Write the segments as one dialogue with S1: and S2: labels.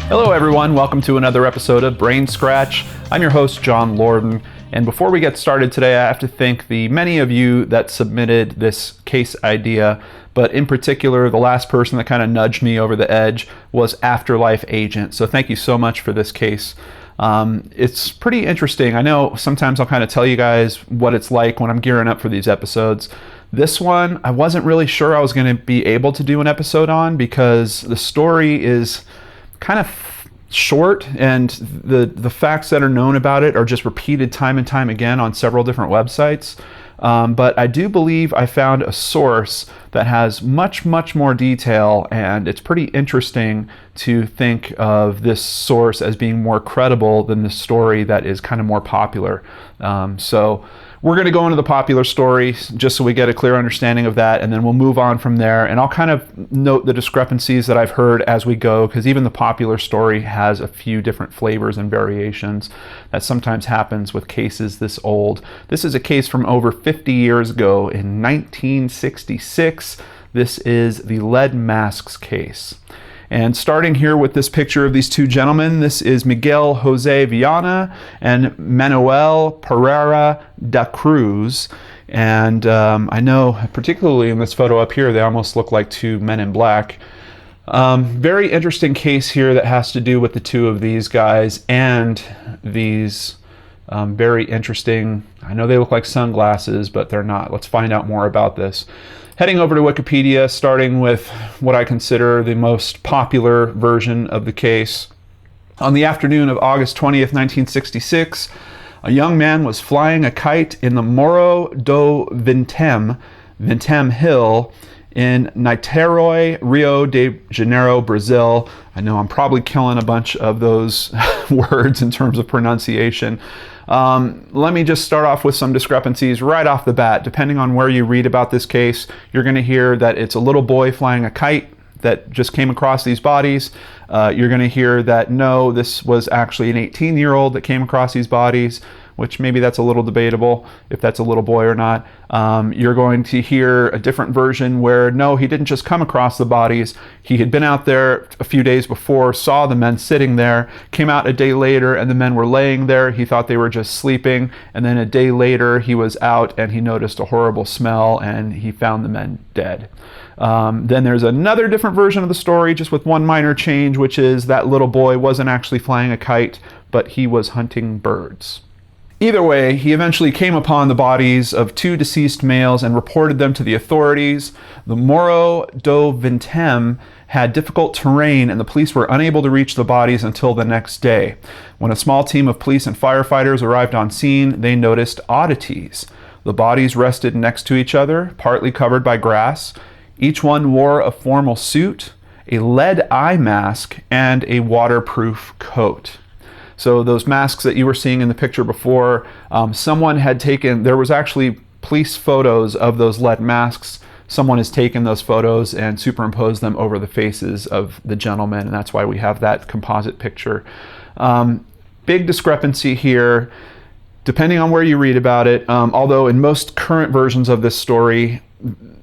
S1: Hello everyone, welcome to another episode of BrainScratch. I'm your host, John Lorden, and before we get started today, I have to thank the many of you that submitted this case idea, but in particular, the last person that kind of nudged me over the edge was Afterlife Agent. So thank you so much for this case. It's pretty interesting. I know sometimes I'll kind of tell you guys what it's like when I'm gearing up for these episodes. This one, I wasn't really sure I was going to be able to do an episode on because the story is kind of short and the facts that are known about it are just repeated time and time again on several different websites. But I do believe I found a source that has much more detail, and it's pretty interesting to think of this source as being more credible than the story that is kind of more popular. So we're going to go into the popular story just so we get a clear understanding of that, and then we'll move on from there. And I'll kind of note the discrepancies that I've heard as we go, because even the popular story has a few different flavors and variations that sometimes happens with cases this old. This is a case from over 50 years ago in 1966. This is the lead masks case. And starting here with this picture of these two gentlemen, this is Miguel Jose Viana and Manuel Pereira da Cruz. And I know, particularly in this photo up here, they almost look like two men in black. Very interesting case here that has to do with the two of these guys and these very interesting, I know they look like sunglasses, but they're not. Let's find out more about this. Heading over to Wikipedia, starting with what I consider the most popular version of the case. On the afternoon of August 20th, 1966, a young man was flying a kite in the Morro do Vintém Hill in Niteroi, Rio de Janeiro, Brazil. I know I'm probably killing a bunch of those words in terms of pronunciation. Let me just start off with some discrepancies right off the bat. Depending on where you read about this case, you're going to hear that it's a little boy flying a kite that just came across these bodies. You're going to hear that no, this was actually an 18-year-old that came across these bodies, which maybe that's a little debatable if that's a little boy or not. You're going to hear a different version where no, he didn't just come across the bodies. He had been out there a few days before, saw the men sitting there, came out a day later and the men were laying there. He thought they were just sleeping. And then a day later he was out and he noticed a horrible smell and he found the men dead. Then there's another different version of the story, just with one minor change, which is that little boy wasn't actually flying a kite, but he was hunting birds. Either way, he eventually came upon the bodies of two deceased males and reported them to the authorities. The Morro do Vintém had difficult terrain and the police were unable to reach the bodies until the next day. When a small team of police and firefighters arrived on scene, they noticed oddities. The bodies rested next to each other, partly covered by grass. Each one wore a formal suit, a lead eye mask, and a waterproof coat. So those masks that you were seeing in the picture before, someone had taken, there was actually police photos of those lead masks. Someone has taken those photos and superimposed them over the faces of the gentlemen, and that's why we have that composite picture. Big discrepancy here, depending on where you read about it, although in most current versions of this story,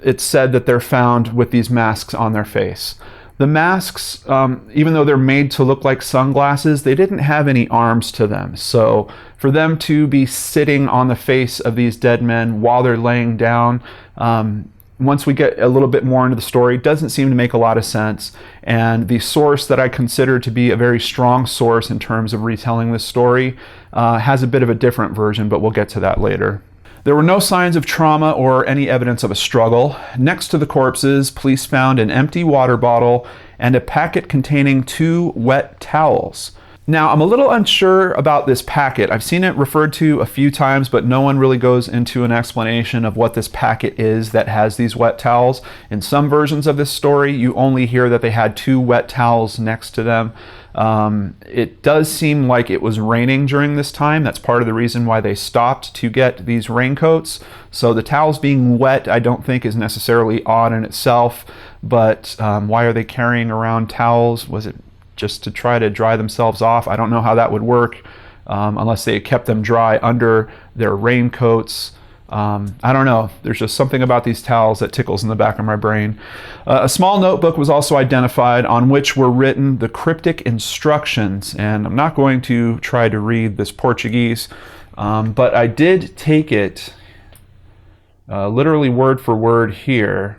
S1: it's said that they're found with these masks on their face. The masks, even though they're made to look like sunglasses, they didn't have any arms to them. So for them to be sitting on the face of these dead men while they're laying down, once we get a little bit more into the story, doesn't seem to make a lot of sense. And the source that I consider to be a very strong source in terms of retelling this story has a bit of a different version, but we'll get to that later. There were no signs of trauma or any evidence of a struggle. Next to the corpses, police found an empty water bottle and a packet containing 2 wet towels. Now, I'm a little unsure about this packet. I've seen it referred to a few times, but no one really goes into an explanation of what this packet is that has these wet towels. In some versions of this story, you only hear that they had 2 wet towels next to them. It does seem like it was raining during this time. That's part of the reason why they stopped to get these raincoats. So the towels being wet, I don't think is necessarily odd in itself, but why are they carrying around towels? Was it just to try to dry themselves off? I don't know how that would work unless they kept them dry under their raincoats. I don't know. There's just something about these towels that tickles in the back of my brain. A small notebook was also identified on which were written the cryptic instructions. And I'm not going to try to read this Portuguese, but I did take it literally word for word here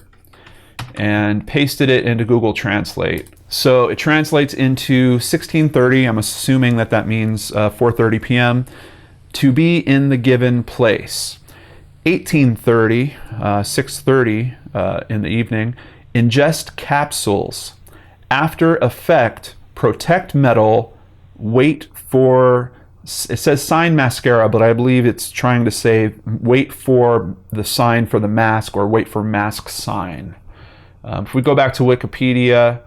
S1: and pasted it into Google Translate. So it translates into 1630. I'm assuming that that means 4:30 p.m. to be in the given place. 1830, 6:30 in the evening, ingest capsules. After effect, protect metal, wait for, it says sign mascara, but I believe it's trying to say wait for the sign for the mask or wait for mask sign. If we go back to Wikipedia,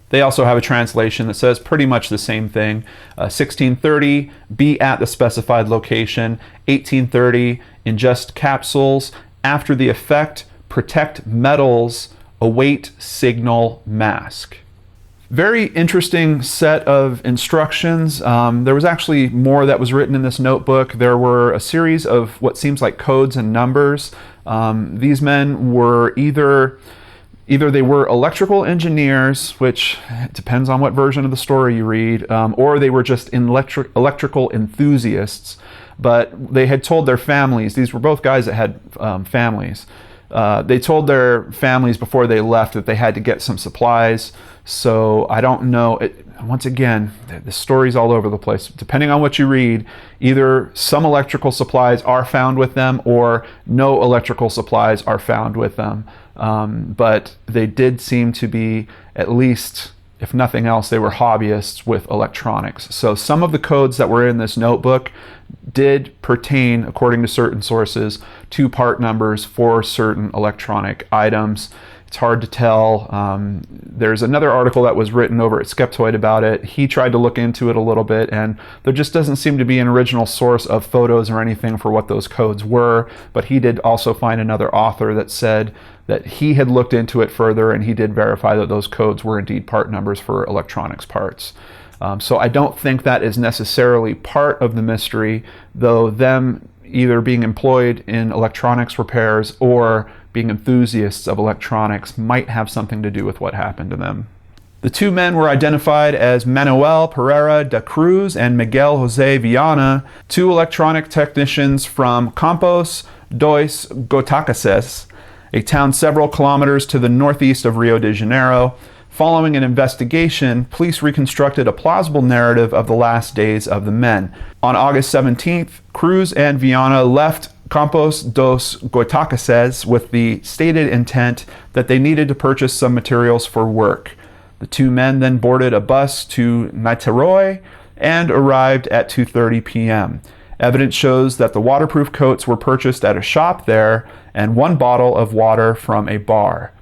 S1: they also have a translation that says pretty much the same thing. 1630, be at the specified location. 1830, ingest capsules. After the effect, protect metals, await signal mask. Very interesting set of instructions. There was actually more that was written in this notebook. There were a series of what seems like codes and numbers. These men were either they were electrical engineers, which depends on what version of the story you read, or they were just electrical enthusiasts. But they had told their families, these were both guys that had families, they told their families before they left that they had to get some supplies. So I don't know. Once again, the story's all over the place. Depending on what you read, either some electrical supplies are found with them or no electrical supplies are found with them. But they did seem to be, at least, if nothing else, they were hobbyists with electronics. So some of the codes that were in this notebook did pertain, according to certain sources, to part numbers for certain electronic items. It's hard to tell. There's another article that was written over at Skeptoid about it. He tried to look into it a little bit, and there just doesn't seem to be an original source of photos or anything for what those codes were. But he did also find another author that said that he had looked into it further, and he did verify that those codes were indeed part numbers for electronics parts. So I don't think that is necessarily part of the mystery, though them either being employed in electronics repairs or being enthusiasts of electronics might have something to do with what happened to them. The two men were identified as Manuel Pereira da Cruz and Miguel Jose Viana, two electronic technicians from Campos dos Goitacazes, a town several kilometers to the northeast of Rio de Janeiro. Following an investigation, police reconstructed a plausible narrative of the last days of the men. On August 17th, Cruz and Viana left Campos dos Goitacazes with the stated intent that they needed to purchase some materials for work. The two men then boarded a bus to Niteroi and arrived at 2:30 p.m. Evidence shows that the waterproof coats were purchased at a shop there and one bottle of water from a bar.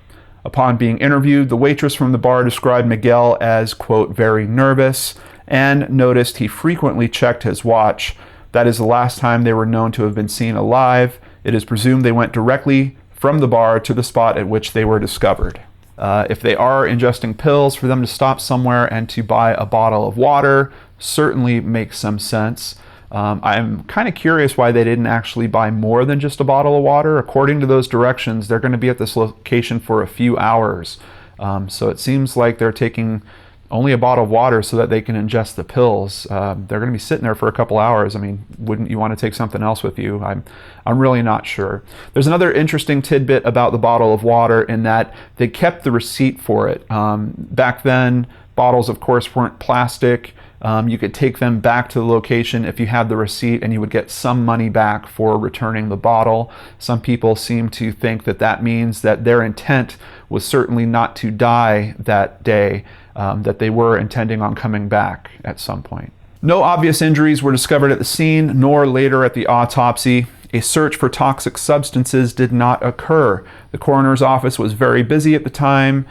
S1: Upon being interviewed, the waitress from the bar described Miguel as, quote, very nervous, and noticed he frequently checked his watch. That is the last time they were known to have been seen alive. It is presumed they went directly from the bar to the spot at which they were discovered. If they are ingesting pills, for them to stop somewhere and to buy a bottle of water certainly makes some sense. I'm kind of curious why they didn't actually buy more than just a bottle of water. According to those directions, they're going to be at this location for a few hours. So it seems like they're taking only a bottle of water so that they can ingest the pills. They're going to be sitting there for a couple hours. I mean, wouldn't you want to take something else with you? I'm really not sure. There's another interesting tidbit about the bottle of water in that they kept the receipt for it. Back then, bottles, of course, weren't plastic. You could take them back to the location if you had the receipt, and you would get some money back for returning the bottle. Some people seem to think that that means that their intent was certainly not to die that day, that they were intending on coming back at some point. No obvious injuries were discovered at the scene, nor later at the autopsy. A search for toxic substances did not occur. The coroner's office was very busy at the time,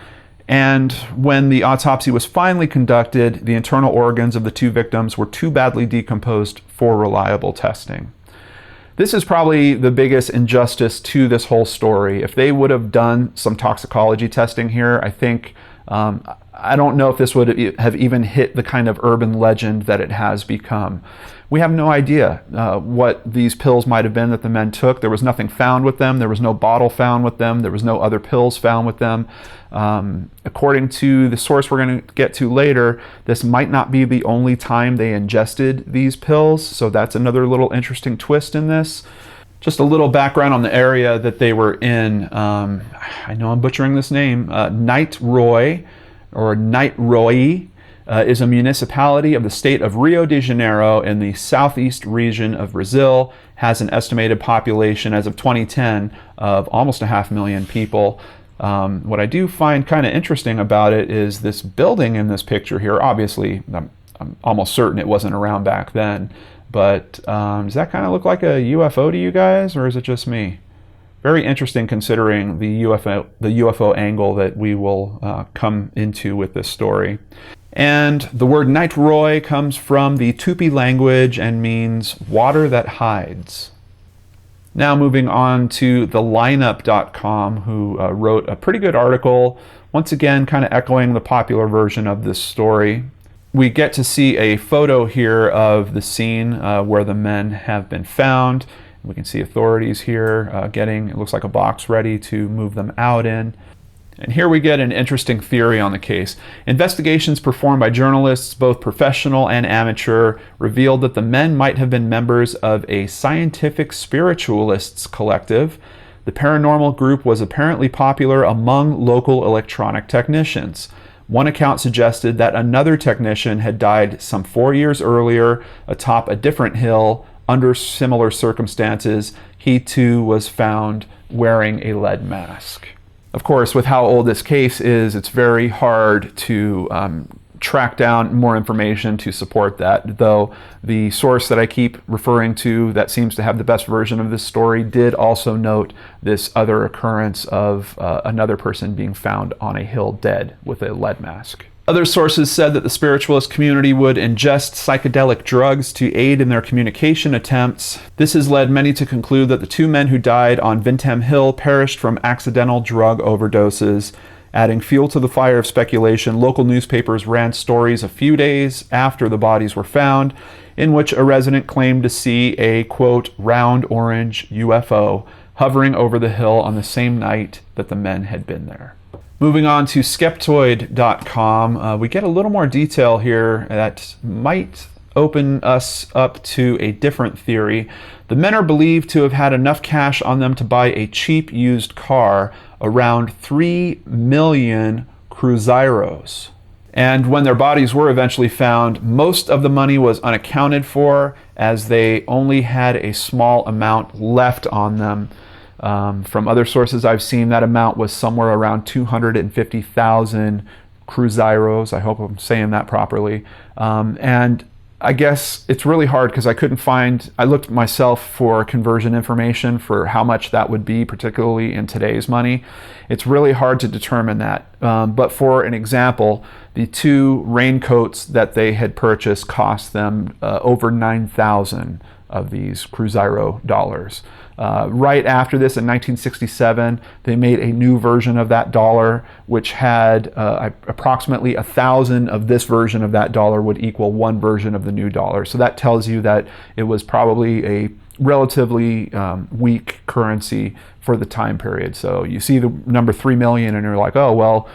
S1: and when the autopsy was finally conducted, the internal organs of the two victims were too badly decomposed for reliable testing. This is probably the biggest injustice to this whole story. If they would have done some toxicology testing here, I think I don't know if this would have even hit the kind of urban legend that it has become. We have no idea what these pills might have been that the men took. There was nothing found with them. There was no bottle found with them. There was no other pills found with them. According to the source we're going to get to later, this might not be the only time they ingested these pills. So that's another little interesting twist in this. Just a little background on the area that they were in. I know I'm butchering this name. Niteroi, or Niteroi, is a municipality of the state of Rio de Janeiro in the southeast region of Brazil. Has an estimated population as of 2010 of almost 500,000 people. What I do find kind of interesting about it is this building in this picture here. Obviously, I'm almost certain it wasn't around back then, but does that kind of look like a UFO to you guys, or is it just me? Very interesting considering the UFO angle that we will come into with this story. And the word Niteroi comes from the Tupi language and means water that hides. Now moving on to thelineup.com, who wrote a pretty good article, once again kind of echoing the popular version of this story. We get to see a photo here of the scene where the men have been found. We can see authorities here getting, it looks like a box ready to move them out in. And here we get an interesting theory on the case. Investigations performed by journalists, both professional and amateur, revealed that the men might have been members of a scientific spiritualists collective. The paranormal group was apparently popular among local electronic technicians. One account suggested that another technician had died some 4 years earlier atop a different hill under similar circumstances. He too was found wearing a lead mask. Of course, with how old this case is, it's very hard to track down more information to support that, though the source that I keep referring to that seems to have the best version of this story did also note this other occurrence of another person being found on a hill dead with a lead mask. Other sources said that the spiritualist community would ingest psychedelic drugs to aid in their communication attempts. This has led many to conclude that the two men who died on Vintém Hill perished from accidental drug overdoses. Adding fuel to the fire of speculation, local newspapers ran stories a few days after the bodies were found, in which a resident claimed to see a, quote, round orange UFO hovering over the hill on the same night that the men had been there. Moving on to skeptoid.com, we get a little more detail here that might open us up to a different theory. The men are believed to have had enough cash on them to buy a cheap used car, around 3 million cruzeiros. And when their bodies were eventually found, most of the money was unaccounted for, as they only had a small amount left on them. From other sources I've seen, that amount was somewhere around 250,000 cruzeiros. I hope I'm saying that properly. And I guess it's really hard because I looked myself for conversion information for how much that would be, particularly in today's money. It's really hard to determine that. But for an example, the two raincoats that they had purchased cost them over 9,000 of these cruzeiro dollars. Right after this, in 1967, they made a new version of that dollar, which had approximately 1,000 of this version of that dollar would equal one version of the new dollar. So that tells you that it was probably a relatively weak currency for the time period. So you see the number 3 million and you're like, oh, well,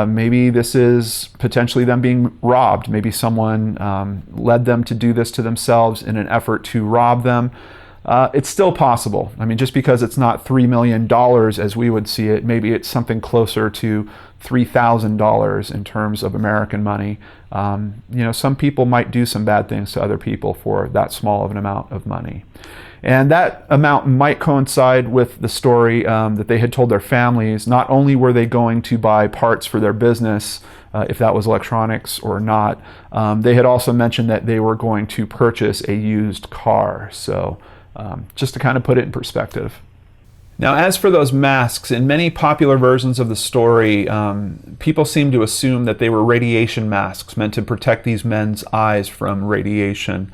S1: maybe this is potentially them being robbed. Maybe someone led them to do this to themselves in an effort to rob them. It's still possible. I mean, just because it's not $3 million as we would see it, maybe it's something closer to $3,000 in terms of American money. Some people might do some bad things to other people for that small of an amount of money. And that amount might coincide with the story that they had told their families. Not only were they going to buy parts for their business, if that was electronics or not, they had also mentioned that they were going to purchase a used car. So just to kind of put it in perspective. Now, as for those masks, in many popular versions of the story, people seem to assume that they were radiation masks meant to protect these men's eyes from radiation.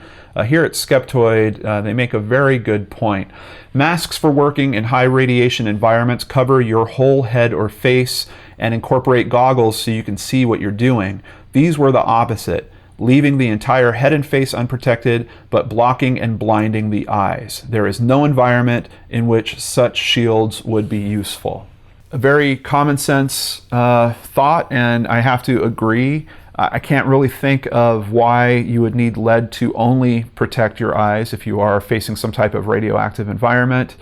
S1: Here at Skeptoid, they make a very good point. Masks for working in high radiation environments cover your whole head or face and incorporate goggles so you can see what you're doing. These were the opposite, leaving the entire head and face unprotected, but blocking and blinding the eyes. There is no environment in which such shields would be useful. A very common sense thought, and I have to agree. I can't really think of why you would need lead to only protect your eyes if you are facing some type of radioactive environment.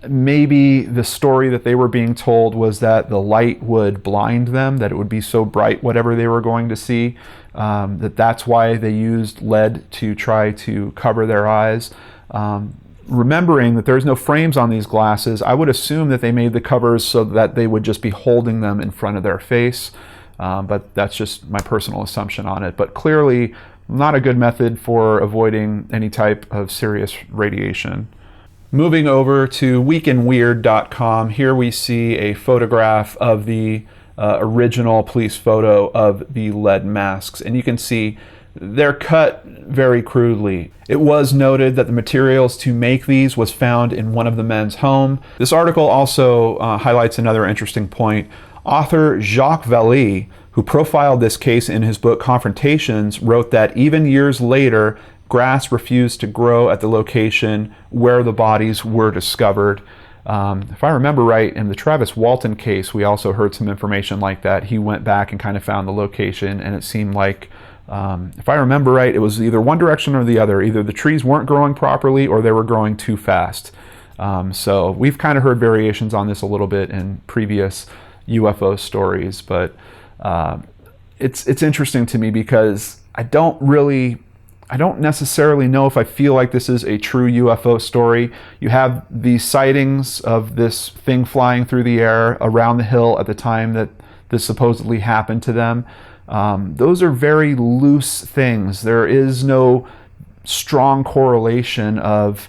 S1: Maybe the story that they were being told was that the light would blind them, that it would be so bright whatever they were going to see, that's why they used lead to try to cover their eyes. Remembering that there's no frames on these glasses, I would assume that they made the covers so that they would just be holding them in front of their face, but that's just my personal assumption on it. But clearly not a good method for avoiding any type of serious radiation. Moving over to weekandweird.com, here we see a photograph of the original police photo of the lead masks, and you can see they're cut very crudely. It was noted that the materials to make these was found in one of the men's home. This article also highlights another interesting point. Author Jacques Vallée, who profiled this case in his book Confrontations, wrote that even years later, grass refused to grow at the location where the bodies were discovered. If I remember right, in the Travis Walton case, we also heard some information like that. He went back and kind of found the location, and it seemed like, if I remember right, it was either one direction or the other. Either the trees weren't growing properly or they were growing too fast. So we've kind of heard variations on this a little bit in previous UFO stories, but it's interesting to me because I don't necessarily know if I feel like this is a true UFO story. You have these sightings of this thing flying through the air around the hill at the time that this supposedly happened to them. Those are very loose things. There is no strong correlation of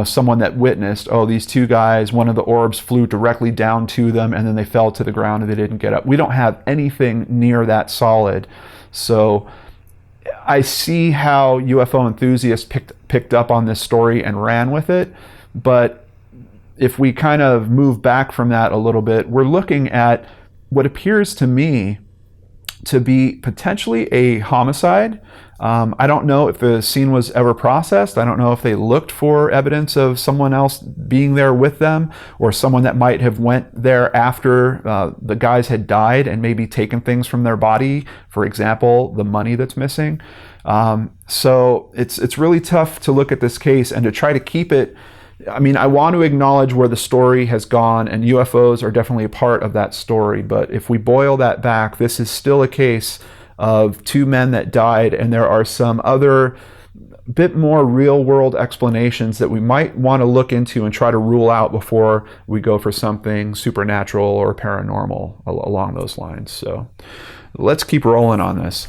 S1: someone that witnessed, oh, these two guys, one of the orbs flew directly down to them and then they fell to the ground and they didn't get up. We don't have anything near that solid. So I see how UFO enthusiasts picked up on this story and ran with it, but if we kind of move back from that a little bit, we're looking at what appears to me to be potentially a homicide. I don't know if the scene was ever processed. I don't know if they looked for evidence of someone else being there with them or someone that might have went there after the guys had died and maybe taken things from their body, for example, the money that's missing. So it's really tough to look at this case and to try to keep it. I mean, I want to acknowledge where the story has gone, and UFOs are definitely a part of that story. But if we boil that back, this is still a case of two men that died, and there are some other bit more real-world explanations that we might want to look into and try to rule out before we go for something supernatural or paranormal along those lines. So let's keep rolling on this.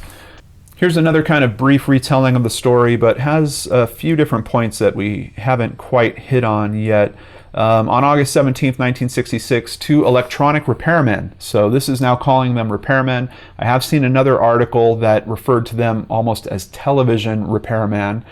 S1: Here's another kind of brief retelling of the story, but has a few different points that we haven't quite hit on yet. On August 17th, 1966, two electronic repairmen, so this is now calling them repairmen. I have seen another article that referred to them almost as television repairmen.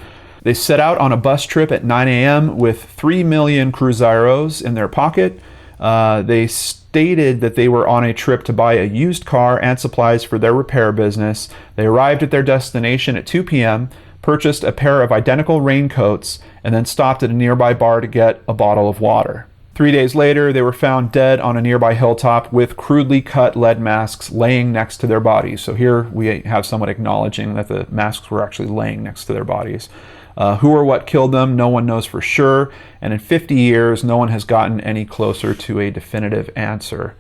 S1: They set out on a bus trip at 9 a.m. with 3 million cruzeiros in their pocket. They stated that they were on a trip to buy a used car and supplies for their repair business. They arrived at their destination at 2 p.m., purchased a pair of identical raincoats, and then stopped at a nearby bar to get a bottle of water. 3 days later, they were found dead on a nearby hilltop with crudely cut lead masks laying next to their bodies. So here we have someone acknowledging that the masks were actually laying next to their bodies. Who or what killed them, no one knows for sure, and in 50 years, no one has gotten any closer to a definitive answer.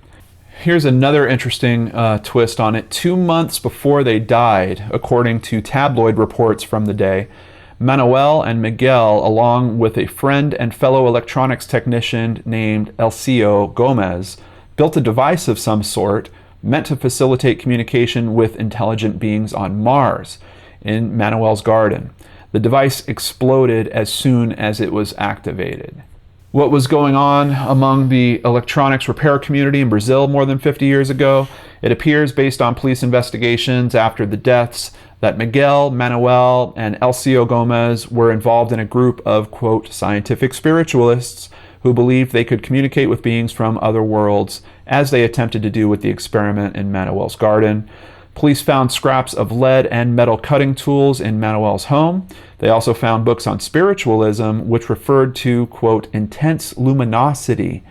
S1: Here's another interesting twist on it. 2 months before they died, according to tabloid reports from the day, Manuel and Miguel, along with a friend and fellow electronics technician named Elcio Gomez, built a device of some sort meant to facilitate communication with intelligent beings on Mars in Manuel's garden. The device exploded as soon as it was activated. what was going on among the electronics repair community in Brazil more than 50 years ago. It appears, based on police investigations after the deaths, that Miguel, Manuel, and Elcio Gomez were involved in a group of, quote, scientific spiritualists who believed they could communicate with beings from other worlds, as they attempted to do with the experiment in Manuel's garden. Police found scraps of lead and metal cutting tools in Manuel's home. They also found books on spiritualism, which referred to, quote, intense luminosity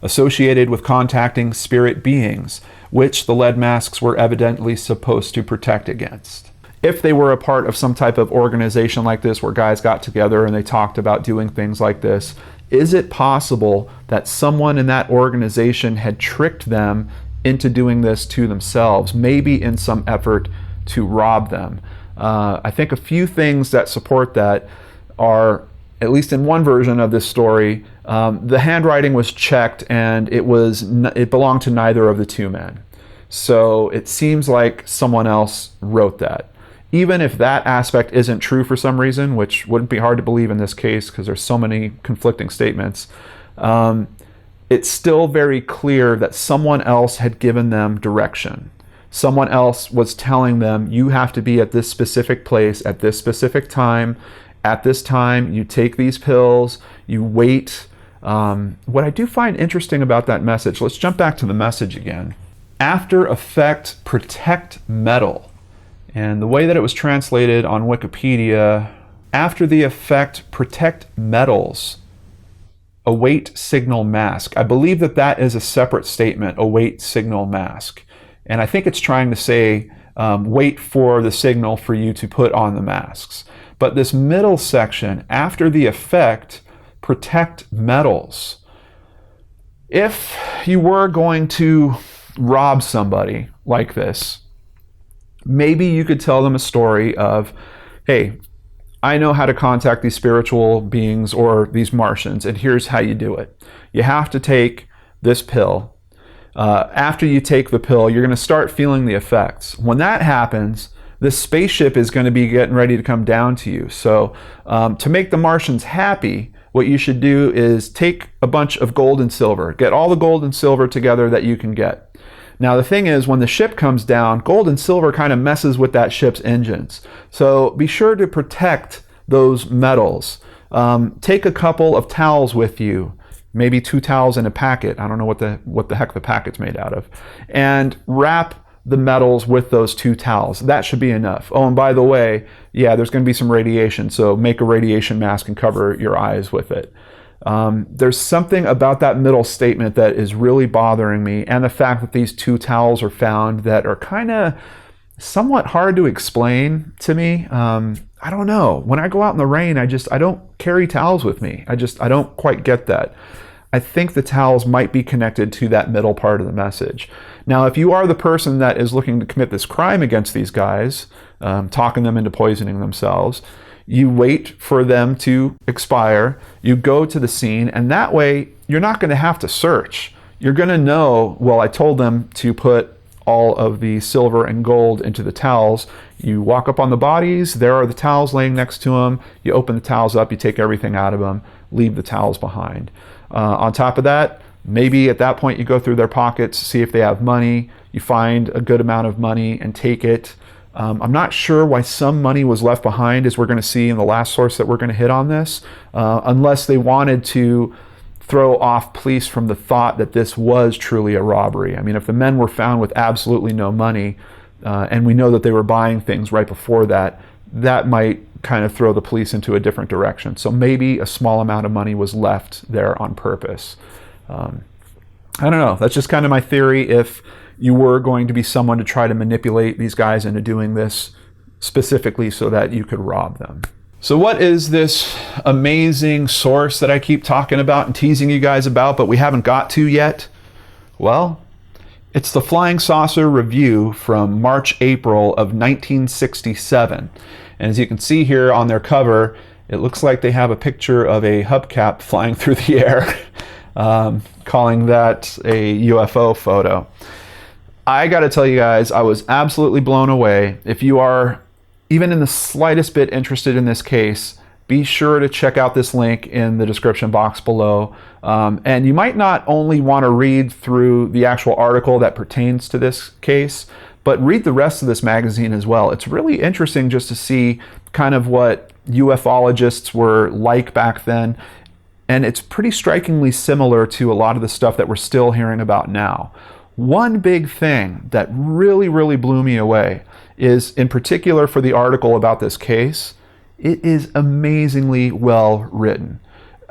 S1: associated with contacting spirit beings, which the lead masks were evidently supposed to protect against. If they were a part of some type of organization like this where guys got together and they talked about doing things like this, is it possible that someone in that organization had tricked them into doing this to themselves, maybe in some effort to rob them? I think a few things that support that are, at least in one version of this story, the handwriting was checked and it belonged to neither of the two men. So it seems like someone else wrote that. Even if that aspect isn't true for some reason, which wouldn't be hard to believe in this case because there's so many conflicting statements, it's still very clear that someone else had given them direction. Someone else was telling them, you have to be at this specific place at this specific time. At this time, you take these pills, you wait. What I do find interesting about that message, let's jump back to the message again. After effect, protect metal. And the way that it was translated on Wikipedia, after the effect, protect metals, await signal mask. I believe that that is a separate statement, await signal mask. And I think it's trying to say, wait for the signal for you to put on the masks. But this middle section, after the effect, protect metals. If you were going to rob somebody like this, maybe you could tell them a story of, hey, I know how to contact these spiritual beings or these Martians, and here's how you do it. You have to take this pill. After you take the pill, you're going to start feeling the effects. When that happens, this spaceship is going to be getting ready to come down to you. So to make the Martians happy, what you should do is take a bunch of gold and silver. Get all the gold and silver together that you can get. Now the thing is, when the ship comes down, gold and silver kind of messes with that ship's engines. So be sure to protect those metals. Take a couple of towels with you, maybe 2 towels in a packet. I don't know what the heck the packet's made out of. And wrap the metals with those 2 towels. That should be enough. Oh, and by the way, yeah, there's going to be some radiation, so make a radiation mask and cover your eyes with it. There's something about that middle statement that is really bothering me, and the fact that these 2 towels are found that are kind of somewhat hard to explain to me. I don't know. When I go out in the rain, I don't carry towels with me. I don't quite get that. I think the towels might be connected to that middle part of the message. Now, if you are the person that is looking to commit this crime against these guys, talking them into poisoning themselves, you wait for them to expire, you go to the scene, and that way you're not going to have to search. You're going to know, well, I told them to put all of the silver and gold into the towels. You walk up on the bodies, there are the towels laying next to them, you open the towels up, you take everything out of them, leave the towels behind. On top of that, maybe at that point you go through their pockets, see if they have money, you find a good amount of money and take it. I'm not sure why some money was left behind, as we're going to see in the last source that we're going to hit on this, unless they wanted to throw off police from the thought that this was truly a robbery. I mean, if the men were found with absolutely no money, and we know that they were buying things right before that, that might kind of throw the police into a different direction. So maybe a small amount of money was left there on purpose. I don't know. That's just kind of my theory. If you were going to be someone to try to manipulate these guys into doing this specifically so that you could rob them. So what is this amazing source that I keep talking about and teasing you guys about, but we haven't got to yet? Well, it's the Flying Saucer Review from March-April of 1967. And as you can see here on their cover, it looks like they have a picture of a hubcap flying through the air, calling that a UFO photo. I got to tell you guys, I was absolutely blown away. If you are even in the slightest bit interested in this case, be sure to check out this link in the description box below. And you might not only want to read through the actual article that pertains to this case, but read the rest of this magazine as well. It's really interesting just to see kind of what ufologists were like back then. And it's pretty strikingly similar to a lot of the stuff that we're still hearing about now. One big thing that really, really blew me away is, in particular for the article about this case, it is amazingly well written.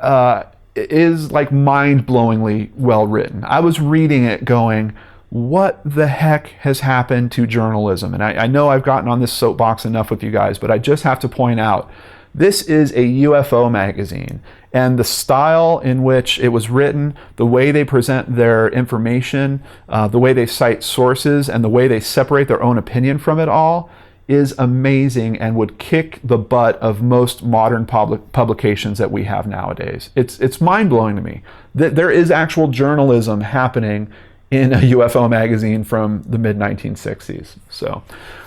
S1: It is like mind-blowingly well written. I was reading it going, what the heck has happened to journalism? And I know I've gotten on this soapbox enough with you guys, but I just have to point out, this is a UFO magazine, and the style in which it was written, the way they present their information, the way they cite sources, and the way they separate their own opinion from it all is amazing and would kick the butt of most modern publications that we have nowadays. It's mind-blowing to me that there is actual journalism happening in a UFO magazine from the mid-1960s. So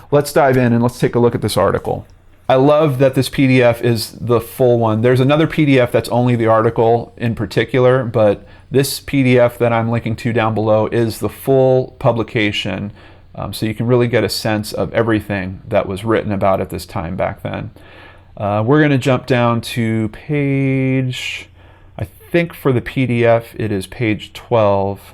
S1: let's dive in and let's take a look at this article. I love that this PDF is the full one. There's another PDF that's only the article in particular, but this PDF that I'm linking to down below is the full publication, so you can really get a sense of everything that was written about at this time back then. We're going to jump down to page, I think for the PDF it is page 12.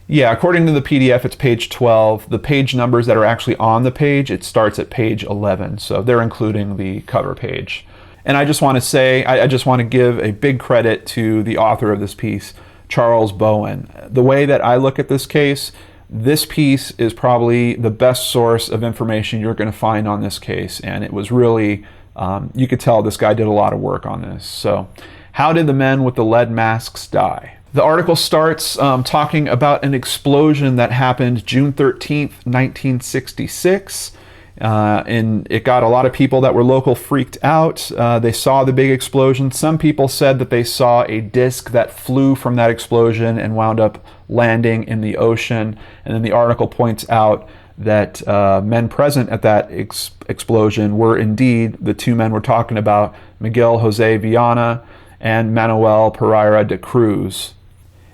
S1: Yeah, according to the PDF, it's page 12. The page numbers that are actually on the page, it starts at page 11. So they're including the cover page. And I just want to say, I just want to give a big credit to the author of this piece, Charles Bowen. The way that I look at this case, this piece is probably the best source of information you're going to find on this case. And it was really, you could tell this guy did a lot of work on this. So, how did the men with the lead masks die? The article starts talking about an explosion that happened June 13th, 1966. And it got a lot of people that were local freaked out. They saw the big explosion. Some people said that they saw a disc that flew from that explosion and wound up landing in the ocean. And then the article points out that men present at that explosion were indeed the two men we're talking about, Miguel Jose Viana and Manuel Pereira de Cruz.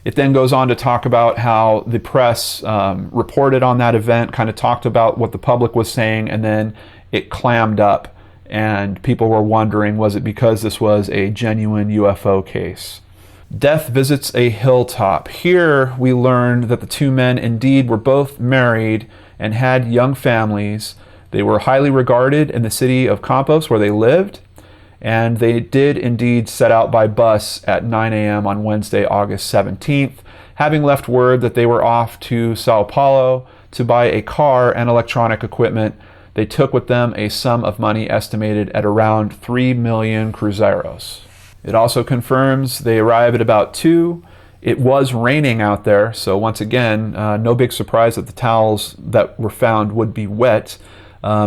S1: It then goes on to talk about how the press reported on that event, kind of talked about what the public was saying, and then it clammed up. And people were wondering, was it because this was a genuine UFO case? Death visits a hilltop. Here we learned that the two men indeed were both married and had young families. They were highly regarded in the city of Campos where they lived. And they did indeed set out by bus at 9 a.m. on Wednesday, August 17th, having left word that they were off to Sao Paulo to buy a car and electronic equipment. They took with them a sum of money estimated at around 3 million cruzeiros. It also confirms they arrive at about 2. It was raining out there, so once again, no big surprise that the towels that were found would be wet.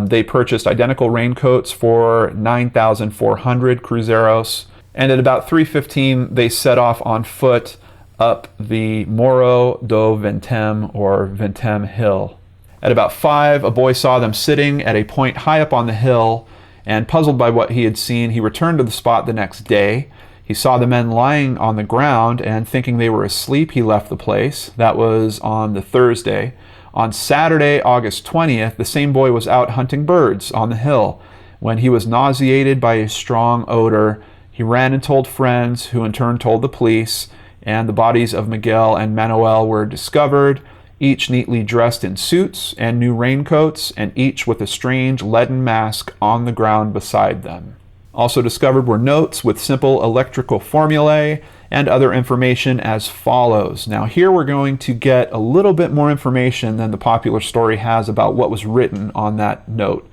S1: They purchased identical raincoats for 9,400 cruzeiros, and at about 3:15 they set off on foot up the Morro do Vintém, or Vintém Hill. At about 5, a boy saw them sitting at a point high up on the hill, and puzzled by what he had seen, he returned to the spot the next day. He saw the men lying on the ground, and thinking they were asleep, he left the place. That was on the Thursday. On Saturday, August 20th, the same boy was out hunting birds on the hill. When he was nauseated by a strong odor, he ran and told friends, who in turn told the police, and the bodies of Miguel and Manuel were discovered, each neatly dressed in suits and new raincoats, and each with a strange leaden mask on the ground beside them. Also discovered were notes with simple electrical formulae and other information as follows. Now here we're going to get a little bit more information than the popular story has about what was written on that note.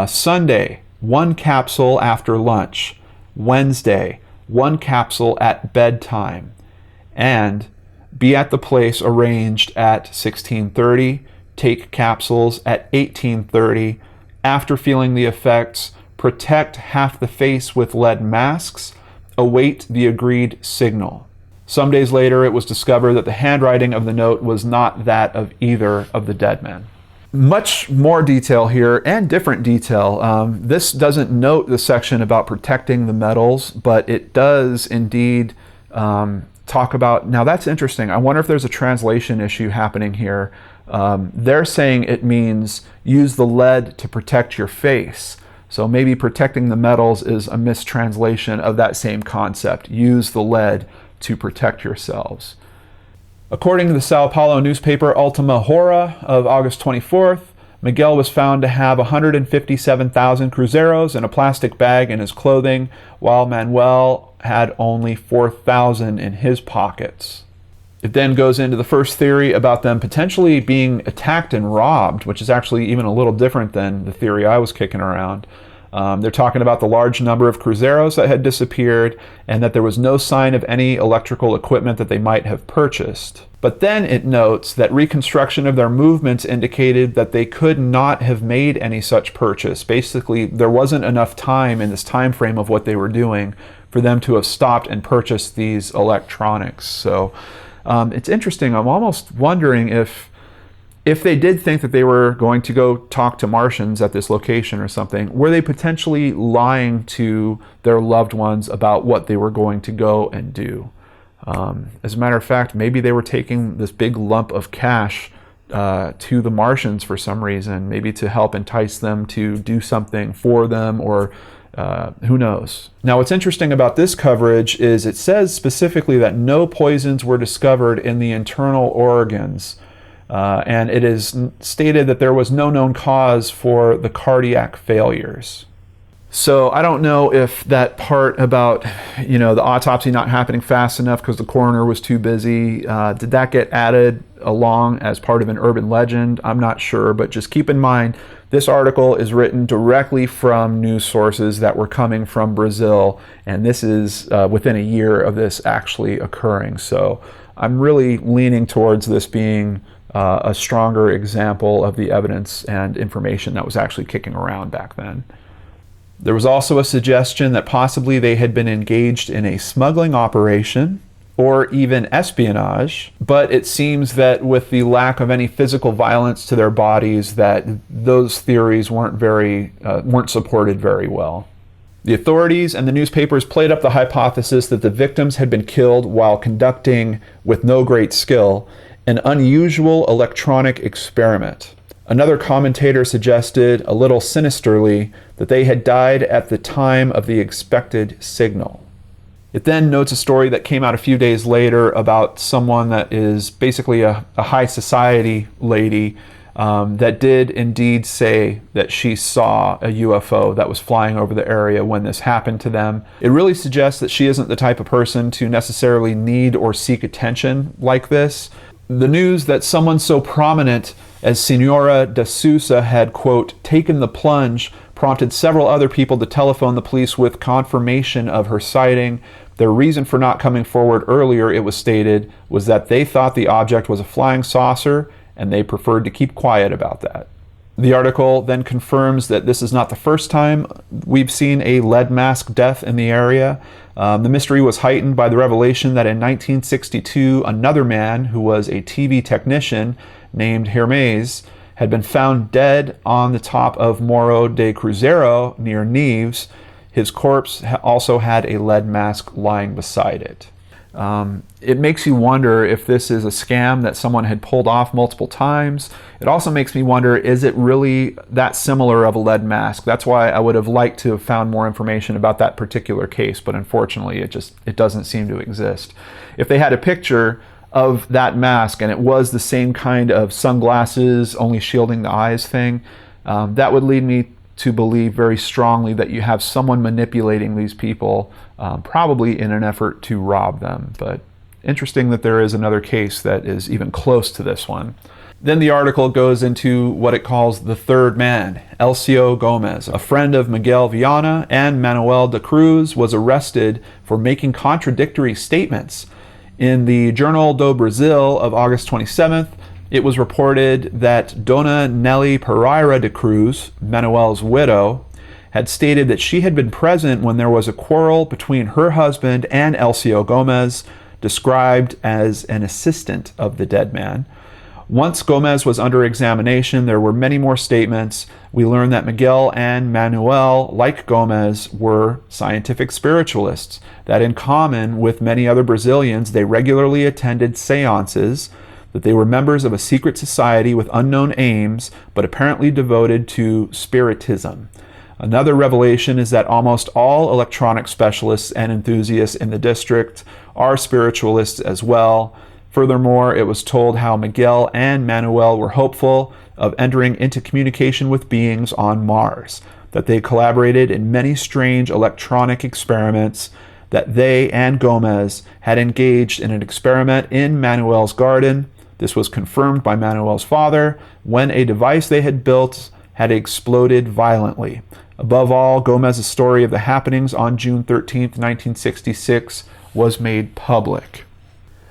S1: Sunday, 1 capsule after lunch. Wednesday, 1 capsule at bedtime. And be at the place arranged at 16:30. Take capsules at 18:30. After feeling the effects, protect half the face with lead masks. Await the agreed signal. Some days later, it was discovered that the handwriting of the note was not that of either of the dead men. Much more detail here and different detail. This doesn't note the section about protecting the metals, but it does indeed talk about, now that's interesting. I wonder if there's a translation issue happening here. They're saying it means use the lead to protect your face. So maybe protecting the metals is a mistranslation of that same concept. Use the lead to protect yourselves. According to the Sao Paulo newspaper Ultima Hora of August 24th, Miguel was found to have 157,000 cruzeros in a plastic bag in his clothing, while Manuel had only 4,000 in his pockets. It then goes into the first theory about them potentially being attacked and robbed, which is actually even a little different than the theory I was kicking around. They're talking about the large number of cruzeros that had disappeared and that there was no sign of any electrical equipment that they might have purchased. But then it notes that reconstruction of their movements indicated that they could not have made any such purchase. Basically, there wasn't enough time in this time frame of what they were doing for them to have stopped and purchased these electronics. So it's interesting. I'm almost wondering if they did think that they were going to go talk to Martians at this location or something, were they potentially lying to their loved ones about what they were going to go and do? As a matter of fact, maybe they were taking this big lump of cash to the Martians for some reason, maybe to help entice them to do something for them, or who knows. Now, what's interesting about this coverage is it says specifically that no poisons were discovered in the internal organs. And it is stated that there was no known cause for the cardiac failures. So I don't know if that part about, the autopsy not happening fast enough because the coroner was too busy, did that get added along as part of an urban legend? I'm not sure, but just keep in mind, this article is written directly from news sources that were coming from Brazil, and this is within a year of this actually occurring. So I'm really leaning towards this being a stronger example of the evidence and information that was actually kicking around back then. There was also a suggestion that possibly they had been engaged in a smuggling operation or even espionage, but it seems that with the lack of any physical violence to their bodies, that those theories weren't supported very well. The authorities and the newspapers played up the hypothesis that the victims had been killed while conducting, with no great skill, an unusual electronic experiment. Another commentator suggested, a little sinisterly, that they had died at the time of the expected signal. It then notes a story that came out a few days later about someone that is basically a high society lady that did indeed say that she saw a UFO that was flying over the area when this happened to them. It really suggests that she isn't the type of person to necessarily need or seek attention like this. The news that someone so prominent as Senhora da Sousa had, quote, taken the plunge prompted several other people to telephone the police with confirmation of her sighting. Their reason for not coming forward earlier, it was stated, was that they thought the object was a flying saucer and they preferred to keep quiet about that. The article then confirms that this is not the first time we've seen a lead mask death in the area. The mystery was heightened by the revelation that in 1962, another man who was a TV technician named Hermes had been found dead on the top of Morro de Cruzeiro near Neves. His corpse also had a lead mask lying beside it. It makes you wonder if this is a scam that someone had pulled off multiple times. It also makes me wonder, is it really that similar of a lead mask? That's why I would have liked to have found more information about that particular case, but unfortunately it doesn't seem to exist. If they had a picture of that mask and it was the same kind of sunglasses, only shielding the eyes thing, that would lead me to believe very strongly that you have someone manipulating these people, probably in an effort to rob them. But interesting that there is another case that is even close to this one. Then the article goes into what it calls the third man. Elcio Gomez, a friend of Miguel Viana and Manuel da Cruz, was arrested for making contradictory statements. In the Jornal do Brasil of August 27th, it was reported that Dona Nelly Pereira de Cruz, Manuel's widow, had stated that she had been present when there was a quarrel between her husband and Elcio Gomez, described as an assistant of the dead man, Once Gomez was under examination, there were many more statements. We learned that Miguel and Manuel, like Gomez, were scientific spiritualists, that in common with many other Brazilians, they regularly attended seances, that they were members of a secret society with unknown aims, but apparently devoted to spiritism. Another revelation is that almost all electronic specialists and enthusiasts in the district are spiritualists as well. Furthermore, it was told how Miguel and Manuel were hopeful of entering into communication with beings on Mars, that they collaborated in many strange electronic experiments, that they and Gomez had engaged in an experiment in Manuel's garden. This was confirmed by Manuel's father when a device they had built had exploded violently. Above all, Gomez's story of the happenings on June 13, 1966 was made public.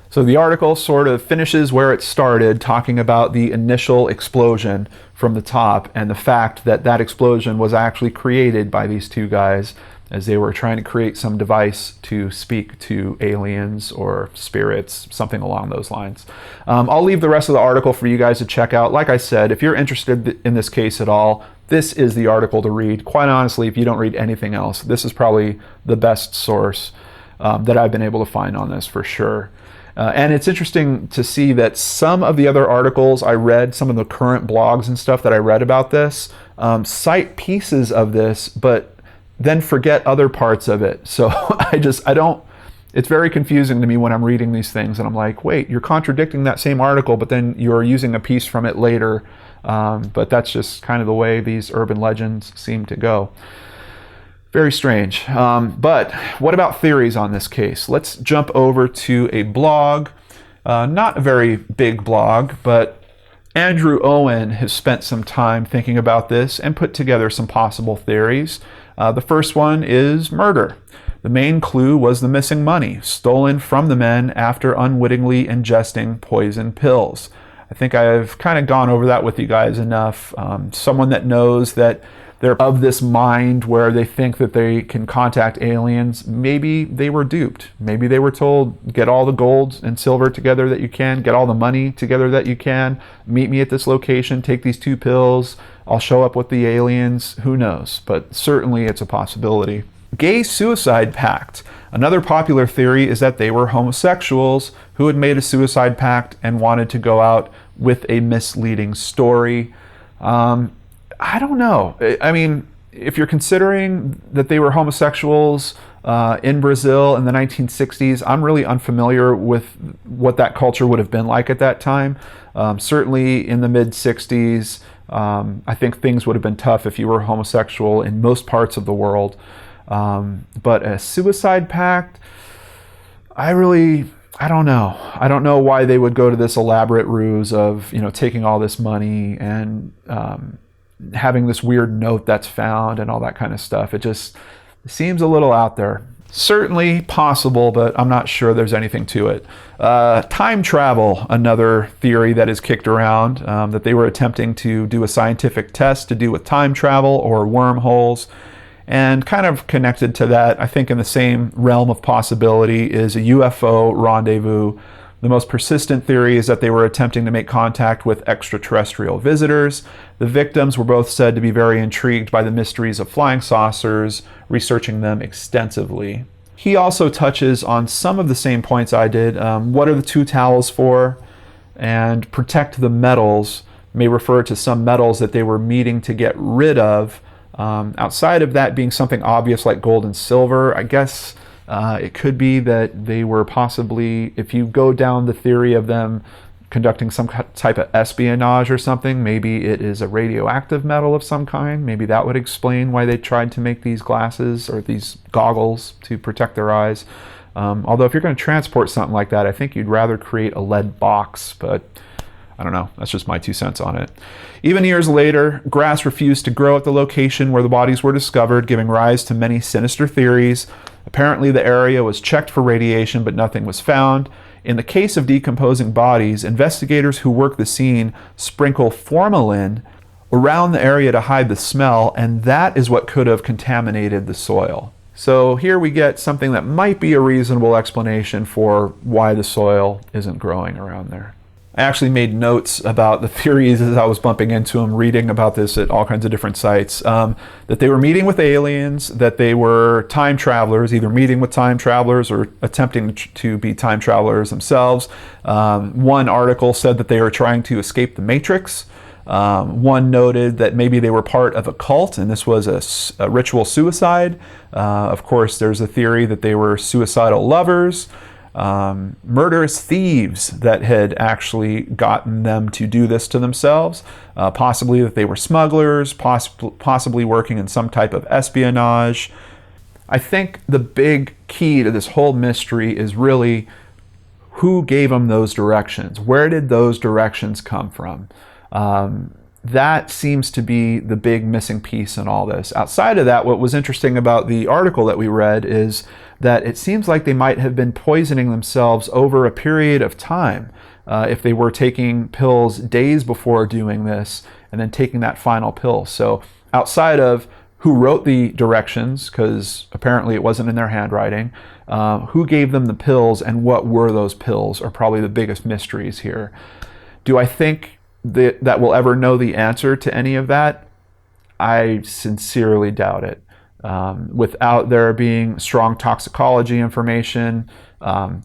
S1: So the article sort of finishes where it started, talking about the initial explosion from the top and the fact that that explosion was actually created by these two guys as they were trying to create some device to speak to aliens or spirits, something along those lines. I'll leave the rest of the article for you guys to check out. Like I said, if you're interested in this case at all, this is the article to read. Quite honestly, if you don't read anything else, this is probably the best source that I've been able to find on this for sure. And it's interesting to see that some of the other articles I read, some of the current blogs and stuff that I read about this, cite pieces of this, but then forget other parts of it. So it's very confusing to me when I'm reading these things and I'm like, wait, you're contradicting that same article, but then you're using a piece from it later. But that's just kind of the way these urban legends seem to go. Very strange. But what about theories on this case? Let's jump over to a blog, not a very big blog, but Andrew Owen has spent some time thinking about this and put together some possible theories. The first one is murder. The main clue was the missing money, stolen from the men after unwittingly ingesting poison pills. I think I've kind of gone over that with you guys enough. Someone that knows that they're of this mind where they think that they can contact aliens. Maybe they were duped. Maybe they were told, get all the gold and silver together that you can, get all the money together that you can, meet me at this location, take these 2 pills, I'll show up with the aliens. Who knows? But certainly it's a possibility. Gay suicide pact. Another popular theory is that they were homosexuals who had made a suicide pact and wanted to go out with a misleading story. I don't know. I mean, if you're considering that they were homosexuals in Brazil in the 1960s, I'm really unfamiliar with what that culture would have been like at that time. Certainly in the mid-60s, I think things would have been tough if you were homosexual in most parts of the world. But a suicide pact, I don't know. I don't know why they would go to this elaborate ruse of, taking all this money and having this weird note that's found and all that kind of stuff. It just seems a little out there. Certainly possible, but I'm not sure there's anything to it. Time travel, another theory that is kicked around, that they were attempting to do a scientific test to do with time travel or wormholes. And kind of connected to that, I think in the same realm of possibility, is a UFO rendezvous. The most persistent theory is that they were attempting to make contact with extraterrestrial visitors. The victims were both said to be very intrigued by the mysteries of flying saucers, researching them extensively. He also touches on some of the same points I did. What are the 2 towels for? And protect the metals may refer to some metals that they were meeting to get rid of. Outside of that being something obvious like gold and silver, I guess it could be that they were possibly, if you go down the theory of them conducting some type of espionage or something, maybe it is a radioactive metal of some kind. Maybe that would explain why they tried to make these glasses or these goggles to protect their eyes. Although if you're going to transport something like that, I think you'd rather create a lead box, but I don't know. That's just my 2 cents on it. Even years later, grass refused to grow at the location where the bodies were discovered, giving rise to many sinister theories. Apparently, the area was checked for radiation, but nothing was found. In the case of decomposing bodies, investigators who work the scene sprinkle formalin around the area to hide the smell, and that is what could have contaminated the soil. So here we get something that might be a reasonable explanation for why the soil isn't growing around there. I actually made notes about the theories as I was bumping into them, reading about this at all kinds of different sites, that they were meeting with aliens, that they were time travelers, either meeting with time travelers or attempting to be time travelers themselves. One article said that they were trying to escape the Matrix. One noted that maybe they were part of a cult and this was a ritual suicide. Of course, there's a theory that they were suicidal lovers. Murderous thieves that had actually gotten them to do this to themselves, possibly that they were smugglers, possibly working in some type of espionage. I think the big key to this whole mystery is really who gave them those directions. Where did those directions come from? That seems to be the big missing piece in all this. Outside of that, what was interesting about the article that we read is that it seems like they might have been poisoning themselves over a period of time. If they were taking pills days before doing this and then taking that final pill. So outside of who wrote the directions, because apparently it wasn't in their handwriting, who gave them the pills and what were those pills are probably the biggest mysteries here. Do I think that we'll ever know the answer to any of that? I sincerely doubt it. Without there being strong toxicology information,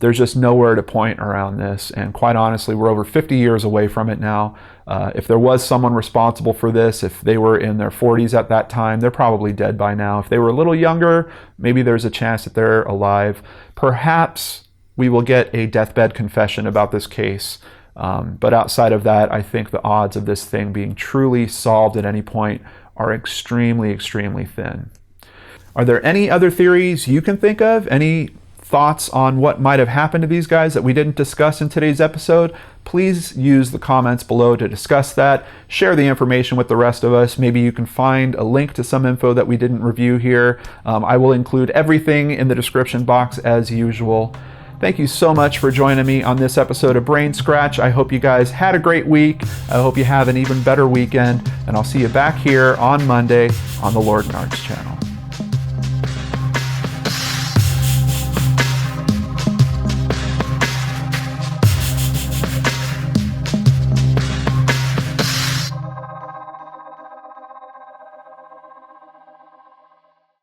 S1: there's just nowhere to point around this. And quite honestly, we're over 50 years away from it now. If there was someone responsible for this, if they were in their 40s at that time, they're probably dead by now. If they were a little younger, maybe there's a chance that they're alive. Perhaps we will get a deathbed confession about this case. But outside of that, I think the odds of this thing being truly solved at any point are extremely, extremely thin. Are there any other theories you can think of? Any thoughts on what might have happened to these guys that we didn't discuss in today's episode? Please use the comments below to discuss that. Share the information with the rest of us. Maybe you can find a link to some info that we didn't review here. I will include everything in the description box as usual. Thank you so much for joining me on this episode of BrainScratch. I hope you guys had a great week. I hope you have an even better weekend, and I'll see you back here on Monday on the Lord Narks channel.